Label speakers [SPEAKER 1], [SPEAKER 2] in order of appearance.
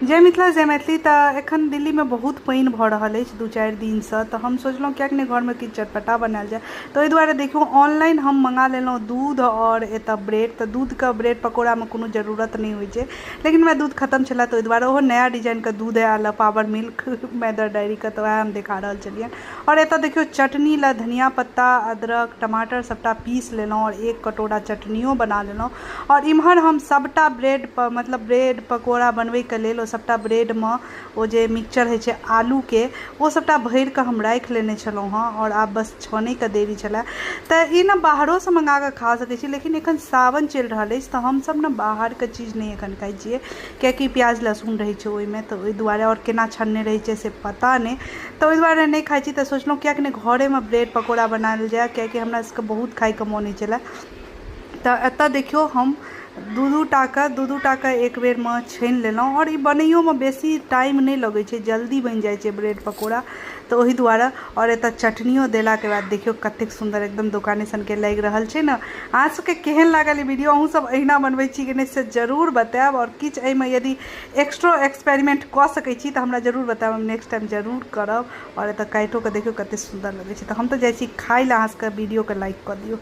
[SPEAKER 1] जय मिथिला जय मैथिली। तो एखन दिल्ली में बहुत पानि भऽ रहल अछि 2-4 दिन से। तो हम सोचलहुँ किएक नहि घर में किछु चटपटा बनायल जाए। तो एहि दुआरे देखियौ ऑनलाइन हम मंगा लेलहुँ दूध और एतऽ ब्रेड। तो दूध के ब्रेड पकौड़ा में कोनो जरूरत नहीं होइ छै, लेकिन हमरा दूध खत्म छलै तो ओहि दुआरे ओहो नया डिजाइन के दूध oil power milk mother dairy के, तो वएह हम देखा रहल छलियनि। और एतऽ देखियौ चटनी ला धनिया पत्ता अदरक टमाटर सबटा पीस लेलहुँ और 1 कटोरा चटनियो बना लेलहुँ। और इम्हर हम सबटा ब्रेड मतलब ब्रेड पकौड़ा बनबै के लेल सबटा ब्रेड में वो जे मिक्सचर है आलू के वो सबटा भर के हम राखि लेने छलहुँ हाँ। और आब बस छाने के देरी छलै। तो ई ना बाहरों से मंगा के खा सकै छी, लेकिन एखन सावन चलि रहल अछि तो हम सब ना बाहर के चीज नहीं एखन खाइ छियै, कियाकि प्याज लहसुन रहै छै ओहिमे। तो ओहि दुआरे और केना छन्ने रहै छै से पता नहीं, तो ओहि दुआरे नहीं खाइ छी। तो सोचलहुँ किएक नहि घरे में ब्रेड पकौड़ा बनायल जाए, कियाकि हमरा सबके बहुत खाइके मोन होइ छलै। तो एतऽ देखियौ हम दू टा के एक बेर में छानि लेलहुँ। और ई बनैयो में बेसी टाइम नहीं लगे छै, जल्दी बन जाए छै ब्रेड पकौड़ा। तो ओहि दुआरे और एतऽ चटनियो देला के बाद देखियौ कतेक सुंदर एकदम दुकाने सन के लागि रहल छै ना। अहाँ सबके केहन लागल ई वीडियो, अहूँ सब अहिना बनबै छी कि नहीं से जरूर बताएब। और किछु एहि में यदि एक्स्ट्रा एक्सपेरिमेंट कऽ सकै छी तो हमरा जरूर बताएब, हम नेक्स्ट टाइम जरूर करब। और एतऽ काइटो के देखियौ कतेक सुंदर लगै छै। तो हम तो जाइ छी खाइ लए, अहाँ सबके वीडियो के लाइक कऽ दियौ।